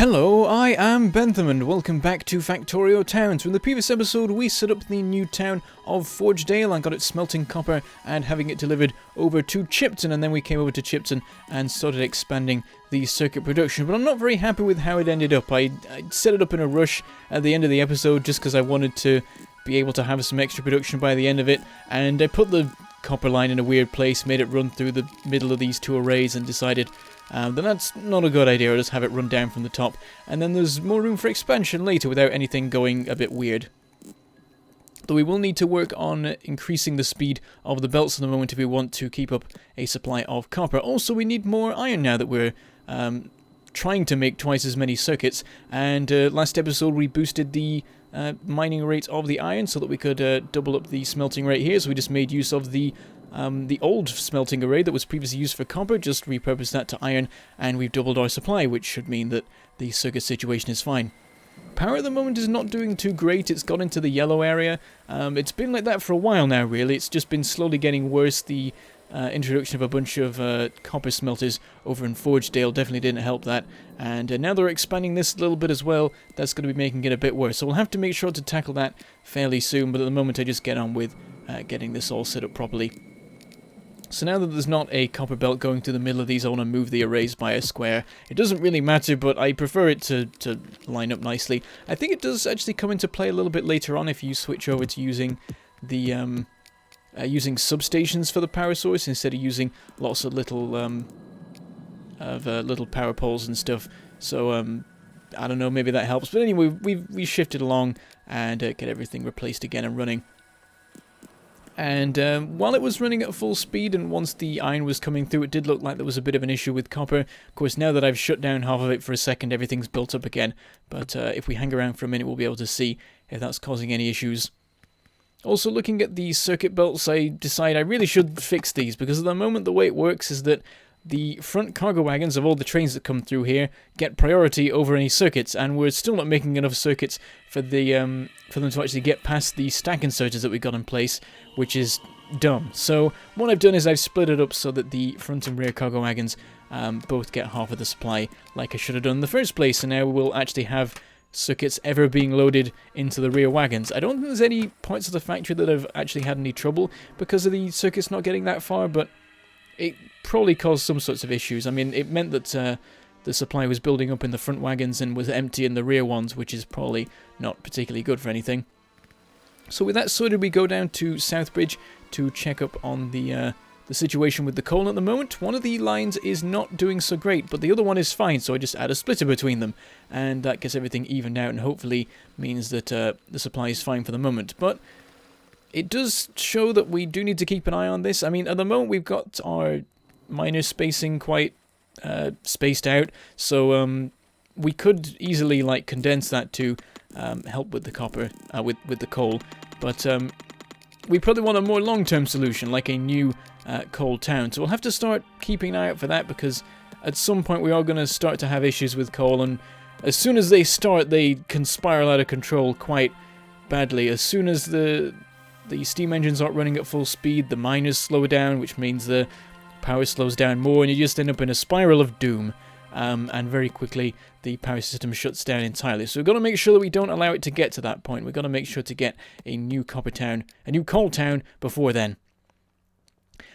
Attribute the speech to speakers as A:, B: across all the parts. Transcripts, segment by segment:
A: Hello, I am Bentham and welcome back to Factorio Towns. In the previous episode we set up the new town of Forgedale and got it smelting copper and having it delivered over to Chipton, and then we came over to Chipton and started expanding the circuit production. But I'm not very happy with how it ended up. I set it up in a rush at the end of the episode just because I wanted to be able to have some extra production by the end of it, and I put the copper line in a weird place, made it run through the middle of these two arrays, and decided then that's not a good idea. I'll just have it run down from the top, and then there's more room for expansion later without anything going a bit weird. Though we will need to work on increasing the speed of the belts at the moment if we want to keep up a supply of copper. Also, we need more iron now that we're trying to make twice as many circuits, and last episode we boosted the mining rate of the iron so that we could double up the smelting rate here. So we just made use of the old smelting array that was previously used for copper, just repurposed that to iron, and we've doubled our supply, which should mean that the circuit situation is fine. Power at the moment is not doing too great. It's got into the yellow area. It's been like that for a while now, really. It's just been slowly getting worse. The introduction of a bunch of copper smelters over in Forgedale definitely didn't help that, and now they're expanding this a little bit as well. That's going to be making it a bit worse, so we'll have to make sure to tackle that fairly soon, but at the moment I just get on with getting this all set up properly. So now that there's not a copper belt going through the middle of these, I want to move the arrays by a square. It doesn't really matter, but I prefer it to line up nicely. I think it does actually come into play a little bit later on if you switch over to using the using substations for the power source instead of using lots of little little power poles and stuff. So I don't know, maybe that helps. But anyway, we shifted along and get everything replaced again and running. And while it was running at full speed and once the iron was coming through, it did look like there was a bit of an issue with copper. Of course, now that I've shut down half of it for a second, everything's built up again. But if we hang around for a minute, we'll be able to see if that's causing any issues. Also, looking at the circuit belts, I decide I really should fix these, because at the moment the way it works is that the front cargo wagons of all the trains that come through here get priority over any circuits, and we're still not making enough circuits for them to actually get past the stack inserters that we got in place, which is dumb. So what I've done is I've split it up so that the front and rear cargo wagons both get half of the supply, like I should have done in the first place, and now we'll actually have circuits ever being loaded into the rear wagons. I don't think there's any parts of the factory that have actually had any trouble because of the circuits not getting that far, but it probably caused some sorts of issues. I mean, it meant that the supply was building up in the front wagons and was empty in the rear ones, which is probably not particularly good for anything. So with that sorted, we go down to Southbridge to check up on the situation with the coal at the moment. One of the lines is not doing so great, but the other one is fine, so I just add a splitter between them, and that gets everything evened out and hopefully means that the supply is fine for the moment. But it does show that we do need to keep an eye on this. I mean, at the moment we've got our miner spacing quite spaced out, so we could easily like condense that to help with the copper, with the coal, but we probably want a more long-term solution, like a new coal town. So we'll have to start keeping an eye out for that, because at some point we are going to start to have issues with coal, and as soon as they start, they can spiral out of control quite badly. As soon as the steam engines aren't running at full speed, the miners slow down, which means the power slows down more, and you just end up in a spiral of doom. And very quickly the power system shuts down entirely. So we've got to make sure that we don't allow it to get to that point. We've got to make sure to get a new copper town, a new coal town before then.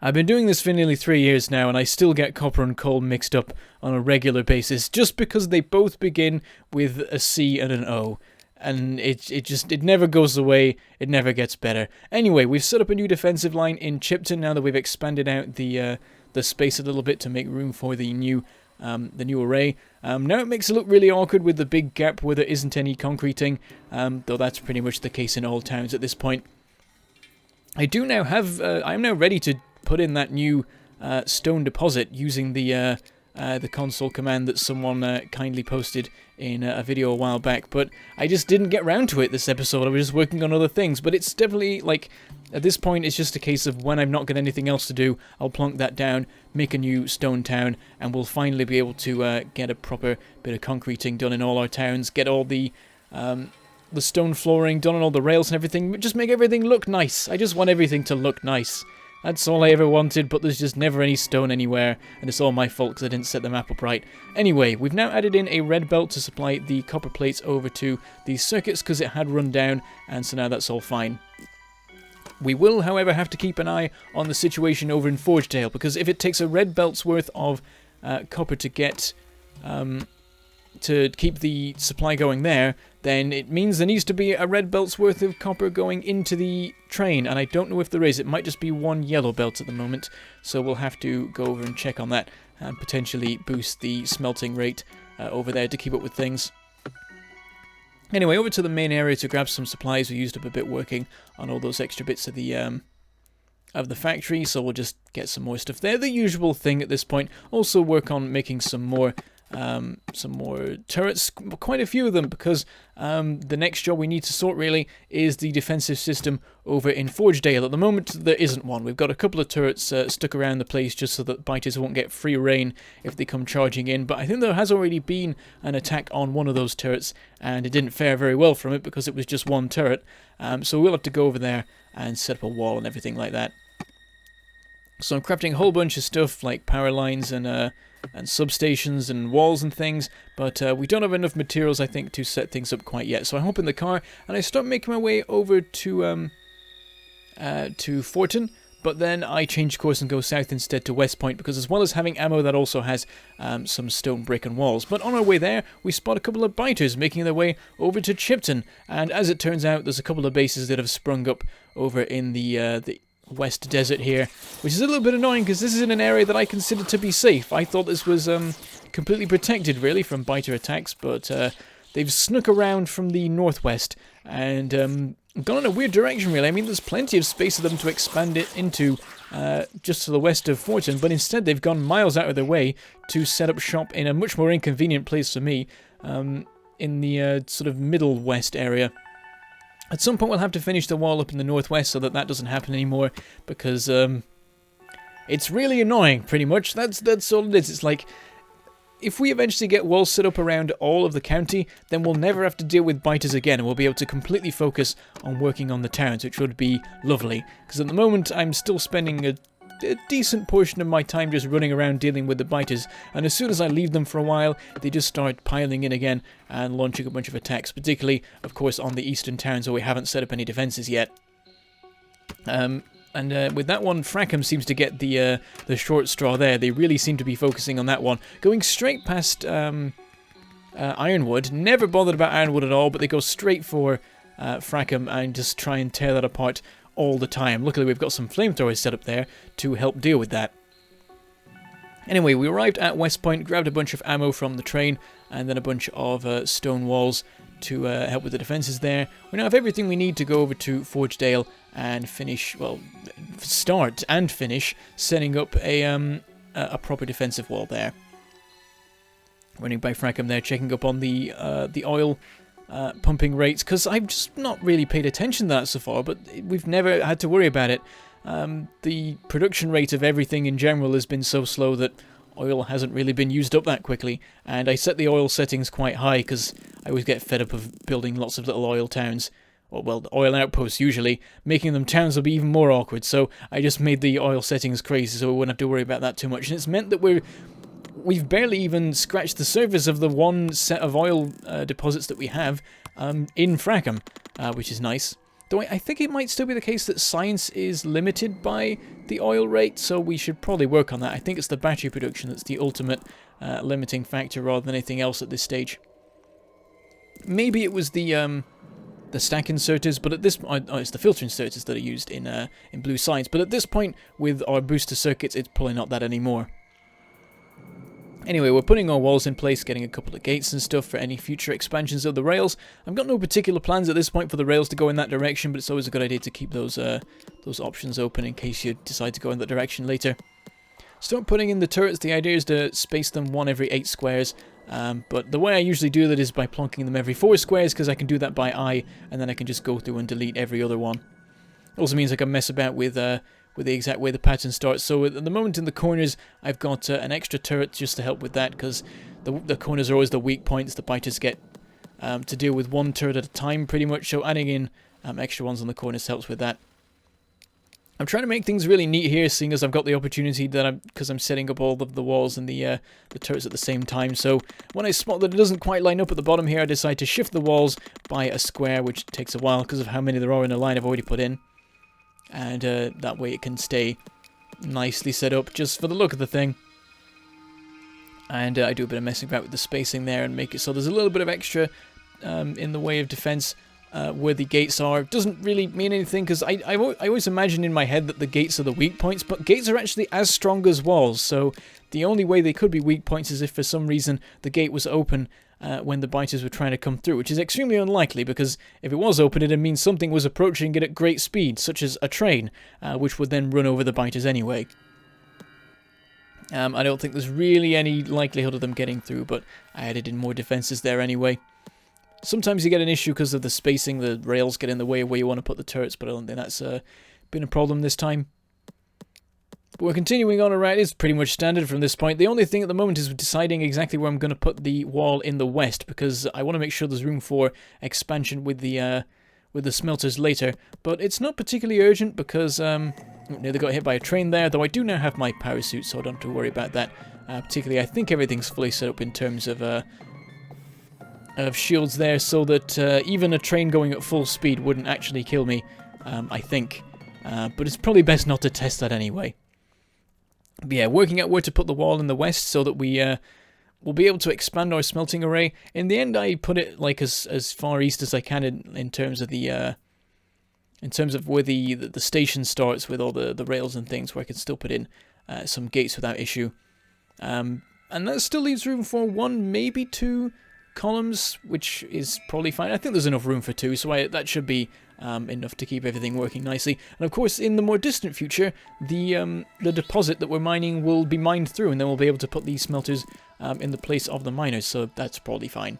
A: I've been doing this for nearly 3 years now, and I still get copper and coal mixed up on a regular basis, just because they both begin with a C and an O. And it never goes away, it never gets better. Anyway, we've set up a new defensive line in Chipton now that we've expanded out the space a little bit to make room for the new array. Now it makes it look really awkward with the big gap where there isn't any concreting, though that's pretty much the case in all towns at this point. I do now have, I am now ready to put in that new stone deposit using the console command that someone kindly posted in a video a while back, but I just didn't get round to it this episode. I was just working on other things, but it's definitely, like, at this point it's just a case of when I've not got anything else to do, I'll plonk that down, make a new stone town, and we'll finally be able to get a proper bit of concreting done in all our towns, get all the stone flooring done on all the rails and everything, just make everything look nice. I just want everything to look nice. That's all I ever wanted, but there's just never any stone anywhere, and it's all my fault because I didn't set the map up right. Anyway, we've now added in a red belt to supply the copper plates over to these circuits because it had run down, and so now that's all fine. We will, however, have to keep an eye on the situation over in Forgedale, because if it takes a red belt's worth of copper to get to keep the supply going there, then it means there needs to be a red belt's worth of copper going into the train, and I don't know if there is. It might just be one yellow belt at the moment, so we'll have to go over and check on that and potentially boost the smelting rate over there to keep up with things. Anyway, over to the main area to grab some supplies. We used up a bit working on all those extra bits of the factory, so we'll just get some more stuff there. The usual thing at this point. Also work on making some more turrets, quite a few of them, because the next job we need to sort really is the defensive system over in Forgedale. At the moment there isn't one. We've got a couple of turrets stuck around the place just so that biters won't get free reign if they come charging in, but I think there has already been an attack on one of those turrets and it didn't fare very well from it because it was just one turret, so we'll have to go over there and set up a wall and everything like that. So I'm crafting a whole bunch of stuff like power lines and substations and walls and things, but we don't have enough materials, I think, to set things up quite yet. So I hop in the car and I start making my way over to Fortin, but then I change course and go south instead to West Point, because as well as having ammo, that also has some stone brick and walls. But on our way there, we spot a couple of biters making their way over to Chipton, and as it turns out, there's a couple of bases that have sprung up over in the West Desert here, which is a little bit annoying because this is in an area that I consider to be safe. I thought this was completely protected really from biter attacks, but they've snuck around from the northwest and gone in a weird direction really. I mean, there's plenty of space for them to expand it into just to the west of Fortin, but instead they've gone miles out of their way to set up shop in a much more inconvenient place for me, in the sort of middle west area. At some point we'll have to finish the wall up in the northwest so that that doesn't happen anymore, because it's really annoying, pretty much. That's all it is. It's like, if we eventually get walls set up around all of the county, then we'll never have to deal with biters again, and we'll be able to completely focus on working on the towns, which would be lovely. Because at the moment I'm still spending a decent portion of my time just running around dealing with the biters, and as soon as I leave them for a while, they just start piling in again and launching a bunch of attacks, particularly, of course, on the eastern towns where we haven't set up any defences yet. With that one, Frackham seems to get the short straw there. They really seem to be focusing on that one. Going straight past Ironwood, never bothered about Ironwood at all, but they go straight for Frackham and just try and tear that apart all the time. Luckily we've got some flamethrowers set up there to help deal with that. Anyway, we arrived at West Point, grabbed a bunch of ammo from the train, and then a bunch of stone walls to help with the defences there. We now have everything we need to go over to Forgedale and finish, well, start and finish setting up a proper defensive wall there. Running by Frackham there, checking up on the oil pumping rates, because I've just not really paid attention to that so far, but we've never had to worry about it. The production rate of everything in general has been so slow that oil hasn't really been used up that quickly, and I set the oil settings quite high because I always get fed up of building lots of little oil towns, or well, oil outposts usually. Making them towns will be even more awkward, so I just made the oil settings crazy so we wouldn't have to worry about that too much, and it's meant that we've barely even scratched the surface of the one set of oil deposits that we have in Frackham, which is nice. Though I think it might still be the case that science is limited by the oil rate, so we should probably work on that. I think it's the battery production that's the ultimate limiting factor rather than anything else at this stage. Maybe it was the stack inserters, but at this point, it's the filter inserters that are used in blue science. But at this point, with our booster circuits, it's probably not that anymore. Anyway, we're putting our walls in place, getting a couple of gates and stuff for any future expansions of the rails. I've got no particular plans at this point for the rails to go in that direction, but it's always a good idea to keep those options open in case you decide to go in that direction later. Start putting in the turrets. The idea is to space them one every 8 squares, but the way I usually do that is by plonking them every 4 squares, because I can do that by eye, and then I can just go through and delete every other one. It also means I can mess about with the exact way the pattern starts. So at the moment in the corners, I've got an extra turret just to help with that, because the corners are always the weak points. The biters get to deal with one turret at a time, pretty much. So adding in extra ones on the corners helps with that. I'm trying to make things really neat here, seeing as I've got the opportunity that because I'm setting up all of the walls and the turrets at the same time. So when I spot that it doesn't quite line up at the bottom here, I decide to shift the walls by a square, which takes a while because of how many there are in a line I've already put in. And that way it can stay nicely set up just for the look of the thing. And I do a bit of messing about with the spacing there and make it so there's a little bit of extra in the way of defense where the gates are. Doesn't really mean anything because I always imagine in my head that the gates are the weak points, but gates are actually as strong as walls, so the only way they could be weak points is if for some reason the gate was open when the biters were trying to come through, which is extremely unlikely because if it was open it means something was approaching it at great speed, such as a train, which would then run over the biters anyway. I don't think there's really any likelihood of them getting through, but I added in more defenses there anyway. Sometimes you get an issue because of the spacing, the rails get in the way of where you want to put the turrets, but I don't think that's been a problem this time. But we're continuing on around. It's pretty much standard from this point. The only thing at the moment is deciding exactly where I'm going to put the wall in the west, because I want to make sure there's room for expansion with the smelters later. But it's not particularly urgent because nearly got hit by a train there, though I do now have my power suit, so I don't have to worry about that. Particularly, I think everything's fully set up in terms of shields there, so that even a train going at full speed wouldn't actually kill me, I think. But it's probably best not to test that anyway. But yeah, working out where to put the wall in the west so that we will be able to expand our smelting array. In the end, I put it like as far east as I can in terms of the in terms of where the station starts with all the rails and things, where I can still put in some gates without issue. And that still leaves room for 1, maybe 2 columns, which is probably fine. I think there's enough room for 2, so that should be enough to keep everything working nicely. And of course, in the more distant future, the deposit that we're mining will be mined through, and then we'll be able to put these smelters in the place of the miners, so that's probably fine.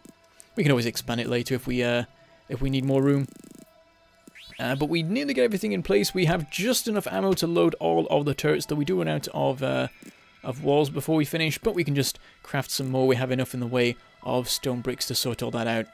A: We can always expand it later if we need more room. But we nearly get everything in place. We have just enough ammo to load all of the turrets, though we do run out of walls before we finish, but we can just craft some more. We have enough in the way of stone bricks to sort all that out.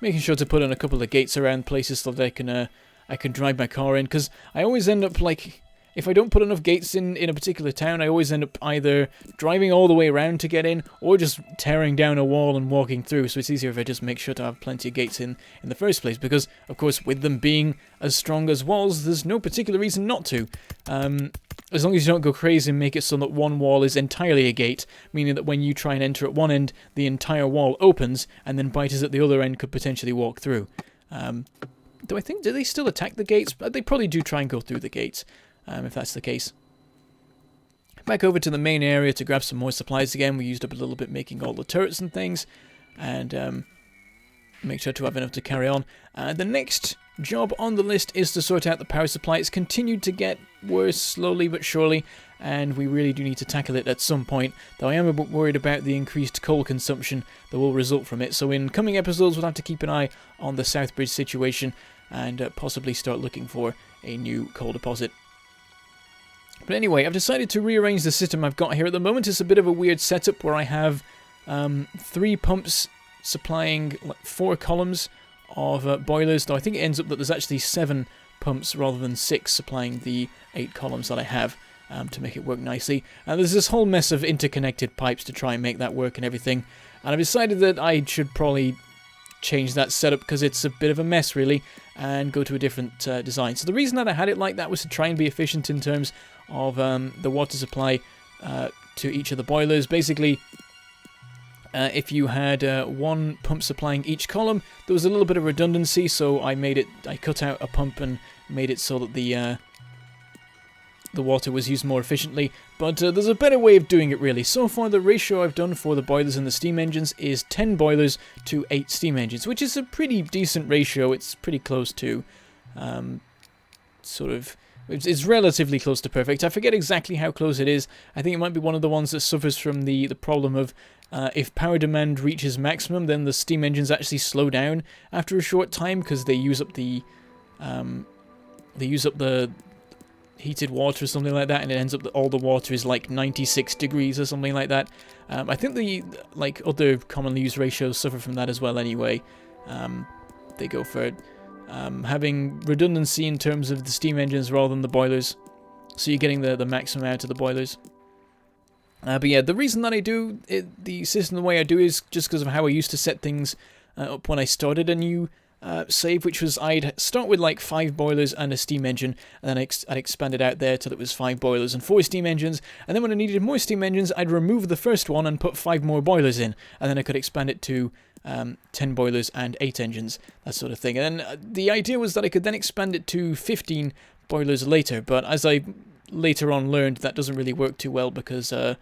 A: Making sure to put in a couple of gates around places so that I can drive my car in, because I always end up like, if I don't put enough gates in a particular town, I always end up either driving all the way around to get in, or just tearing down a wall and walking through. So it's easier if I just make sure to have plenty of gates in the first place, because of course with them being as strong as walls, there's no particular reason not to. As long as you don't go crazy and make it so that one wall is entirely a gate, meaning that when you try and enter at one end, the entire wall opens, and then biters at the other end could potentially walk through. Do they still attack the gates? They probably do try and go through the gates, if that's the case. Back over to the main area to grab some more supplies again. We used up a little bit making all the turrets and things, and make sure to have enough to carry on. The next job on the list is to sort out the power supply. It's continued to get worse slowly but surely, and we really do need to tackle it at some point, though I am a bit worried about the increased coal consumption that will result from it. So in coming episodes we'll have to keep an eye on the Southbridge situation and possibly start looking for a new coal deposit. But anyway, I've decided to rearrange the system I've got here. At the moment it's a bit of a weird setup where I have 3 pumps supplying 4 columns of boilers, though I think it ends up that there's actually 7 pumps rather than 6 supplying the 8 columns that I have to make it work nicely. And there's this whole mess of interconnected pipes to try and make that work and everything. And I've decided that I should probably change that setup because it's a bit of a mess really, and go to a different design. So the reason that I had it like that was to try and be efficient in terms of the water supply to each of the boilers. Basically, if you had 1 pump supplying each column, there was a little bit of redundancy, so I cut out a pump and made it so that the water was used more efficiently. But there's a better way of doing it really. So far the ratio I've done for the boilers and the steam engines is 10 boilers to 8 steam engines, which is a pretty decent ratio. It's pretty close to it's relatively close to perfect. I forget exactly how close it is. I think it might be one of the ones that suffers from the problem of if power demand reaches maximum, then the steam engines actually slow down after a short time because they use up the heated water or something like that, and it ends up that all the water is like 96 degrees or something like that. I think the other commonly used ratios suffer from that as well anyway. They go for having redundancy in terms of the steam engines rather than the boilers. So you're getting the maximum out of the boilers. But yeah, the reason that I do the system the way I do is just because of how I used to set things up when I started a new save, which was I'd start with like 5 boilers and a steam engine, and then I'd expand it out there till it was 5 boilers and 4 steam engines, and then when I needed more steam engines, I'd remove the first one and put 5 more boilers in, and then I could expand it to 10 boilers and 8 engines, that sort of thing. And then the idea was that I could then expand it to 15 boilers later, but as I later on learned, that doesn't really work too well because the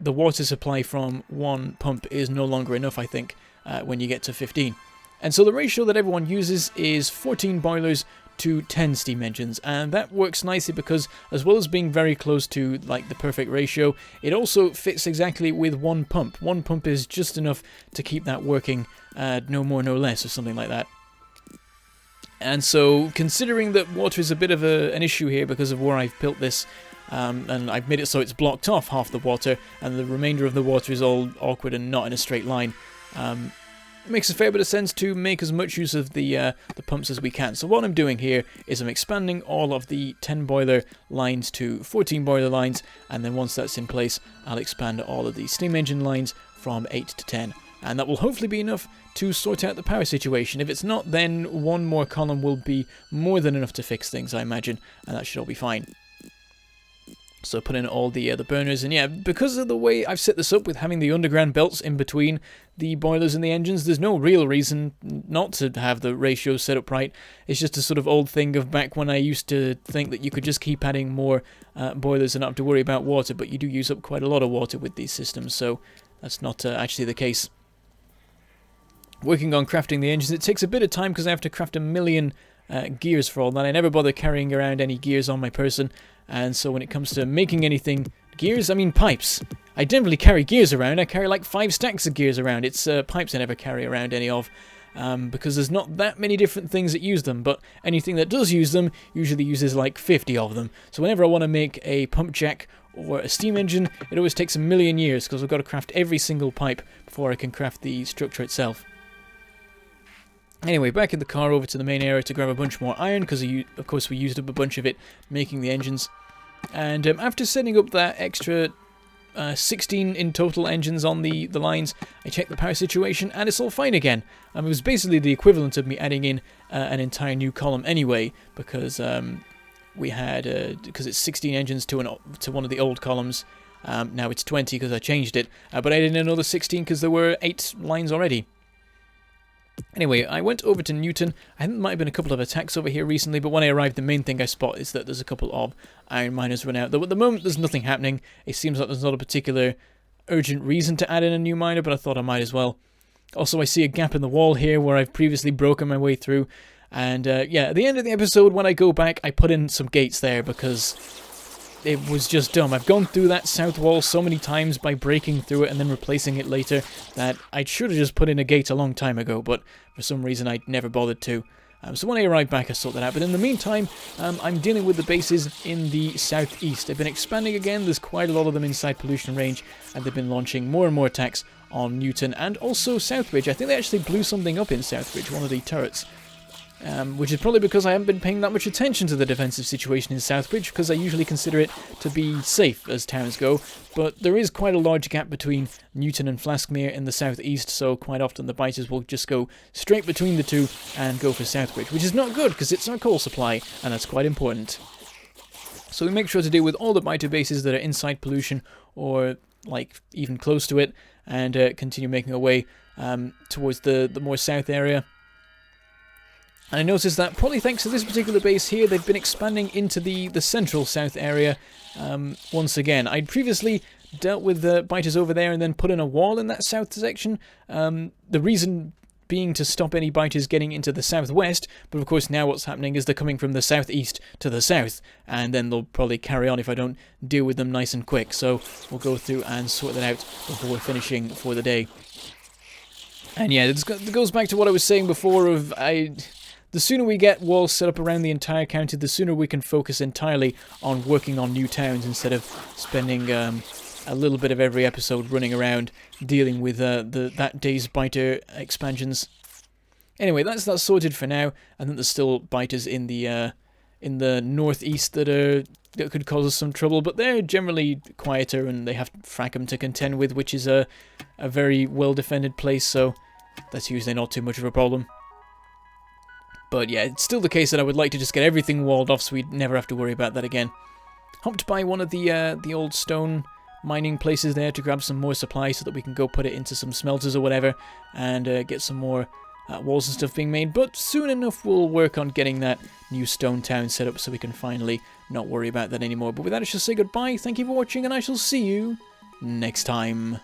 A: water supply from one pump is no longer enough, I think, when you get to 15. And so the ratio that everyone uses is 14 boilers to 10 steam engines, and that works nicely because as well as being very close to like the perfect ratio, it also fits exactly with one pump. One pump is just enough to keep that working, no more no less, or something like that. And so, considering that water is a bit of an issue here because of where I've built this, and I've made it so it's blocked off half the water, and the remainder of the water is all awkward and not in a straight line, it makes a fair bit of sense to make as much use of the pumps as we can. So what I'm doing here is I'm expanding all of the 10 boiler lines to 14 boiler lines, and then once that's in place, I'll expand all of the steam engine lines from 8 to 10. And that will hopefully be enough to sort out the power situation. If it's not, then one more column will be more than enough to fix things, I imagine, and that should all be fine. So put in all the burners, and yeah, because of the way I've set this up with having the underground belts in between the boilers and the engines, there's no real reason not to have the ratios set up right. It's just a sort of old thing of back when I used to think that you could just keep adding more boilers and not have to worry about water, but you do use up quite a lot of water with these systems, so that's not actually the case. Working on crafting the engines, it takes a bit of time because I have to craft 1 million gears for all that. I never bother carrying around any gears on my person, and so when it comes to making anything, gears, I mean pipes. I don't really carry gears around, I carry like 5 stacks of gears around. It's pipes I never carry around any of, because there's not that many different things that use them, but anything that does use them usually uses like 50 of them. So whenever I want to make a pump jack or a steam engine, it always takes 1 million years because I've got to craft every single pipe before I can craft the structure itself. Anyway, back in the car over to the main area to grab a bunch more iron, because of course we used up a bunch of it making the engines. And after setting up that extra 16 in total engines on the lines, I checked the power situation and it's all fine again. It was basically the equivalent of me adding in an entire new column anyway, because we had, because it's 16 engines to one of the old columns. Now it's 20 because I changed it, but I added in another 16 because there were 8 lines already. Anyway, I went over to Newton. I think there might have been a couple of attacks over here recently, but when I arrived, the main thing I spot is that there's a couple of iron miners run out. Though at the moment, there's nothing happening. It seems like there's not a particular urgent reason to add in a new miner, but I thought I might as well. Also, I see a gap in the wall here where I've previously broken my way through. And yeah, at the end of the episode, when I go back, I put in some gates there because it was just dumb. I've gone through that south wall so many times by breaking through it and then replacing it later that I should have just put in a gate a long time ago, but for some reason I never bothered to. So when I arrive back I sort that out, but in the meantime I'm dealing with the bases in the southeast. They've been expanding again, there's quite a lot of them inside pollution range, and they've been launching more and more attacks on Newton and also Southbridge. I think they actually blew something up in Southbridge, one of the turrets. Which is probably because I haven't been paying that much attention to the defensive situation in Southbridge, because I usually consider it to be safe as towns go, but there is quite a large gap between Newton and Flaskmere in the southeast, so quite often the biters will just go straight between the two and go for Southbridge, which is not good because it's our coal supply, and that's quite important. So we make sure to deal with all the biter bases that are inside pollution, or like even close to it, and continue making our way towards the more south area. And I noticed that, probably thanks to this particular base here, they've been expanding into the central south area once again. I'd previously dealt with the biters over there and then put in a wall in that south section. The reason being to stop any biters getting into the southwest, but of course now what's happening is they're coming from the southeast to the south, and then they'll probably carry on if I don't deal with them nice and quick. So we'll go through and sort that out before finishing for the day. And yeah, it goes back to what I was saying before of the sooner we get walls set up around the entire county, the sooner we can focus entirely on working on new towns instead of spending a little bit of every episode running around dealing with that day's biter expansions. Anyway, that's sorted for now. I think there's still biters in the northeast that could cause us some trouble, but they're generally quieter and they have Frackham to contend with, which is a very well defended place, so that's usually not too much of a problem. But yeah, it's still the case that I would like to just get everything walled off so we'd never have to worry about that again. Hopped by one of the old stone mining places there to grab some more supplies so that we can go put it into some smelters or whatever and get some more walls and stuff being made. But soon enough we'll work on getting that new stone town set up so we can finally not worry about that anymore. But with that, I shall say goodbye. Thank you for watching and I shall see you next time.